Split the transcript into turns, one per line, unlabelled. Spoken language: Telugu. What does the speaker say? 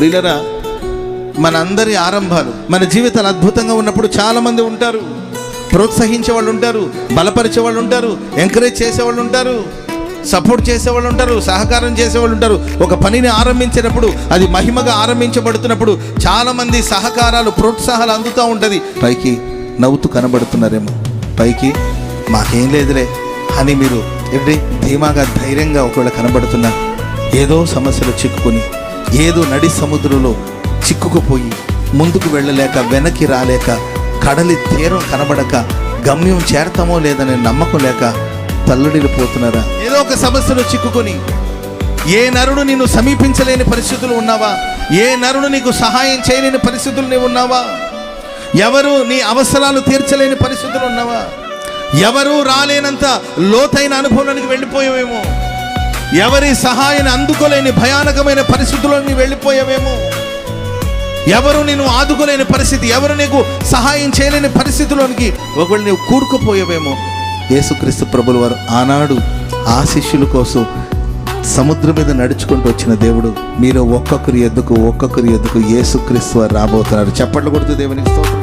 ప్రియులరా, మనందరి ఆరంభాలు, మన జీవితాలు అద్భుతంగా ఉన్నప్పుడు చాలామంది ఉంటారు. ప్రోత్సహించే వాళ్ళు ఉంటారు, బలపరిచే వాళ్ళు ఉంటారు, ఎంకరేజ్ చేసేవాళ్ళు ఉంటారు, సపోర్ట్ చేసేవాళ్ళు ఉంటారు, సహకారం చేసేవాళ్ళు ఉంటారు. ఒక పనిని ఆరంభించినప్పుడు, అది మహిమగా ఆరంభించబడుతున్నప్పుడు చాలామంది సహకారాలు, ప్రోత్సాహాలు అందుతూ ఉంటుంది. పైకి నవ్వుతూ కనబడుతున్నారేమో, పైకి మాకేం లేదులే అని మీరు ఎవ్రీ ధీమాగా ధైర్యంగా ఒకవేళ కనబడుతున్నా, ఏదో సమస్యలు చిక్కుకొని, ఏదో నడి సముద్రంలో చిక్కుకుపోయి ముందుకు వెళ్ళలేక, వెనక్కి రాలేక, కడలి తీరం కనబడక, గమ్యం చేరతామో లేదనే నమ్మకం లేక తల్లడిల్లిపోతున్నారా? ఏదో ఒక సమస్యలో చిక్కుకొని, ఏ నరుడు నిన్ను సమీపించలేని పరిస్థితులు ఉన్నావా? ఏ నరుడు నీకు సహాయం చేయలేని పరిస్థితులు నీవు ఉన్నావా? ఎవరు నీ అవసరాలు తీర్చలేని పరిస్థితులు ఉన్నావా? ఎవరు రాలేనంత లోతైన అనుభవానికి వెళ్ళిపోయావేమో, ఎవరి సహాయాన్ని అందుకోలేని భయానకమైన పరిస్థితుల్లోకి వెళ్ళిపోయావేమో, ఎవరు నిన్ను ఆదుకోలేని పరిస్థితి, ఎవరు నీకు సహాయం చేయలేని పరిస్థితిలోనికి ఒకవేళ నీవు కూరుకుపోయావేమో. యేసుక్రీస్తు ప్రభుల వారు ఆనాడు ఆ శిష్యుల కోసం సముద్రం మీద నడుచుకుంటూ వచ్చిన దేవుడు, మీరు ఒక్కొక్కరి ఎద్దుకు యేసుక్రీస్తు వారు రాబోతున్నారు. చప్పట్లు కొడుతూ దేవునికి స్తోత్రం.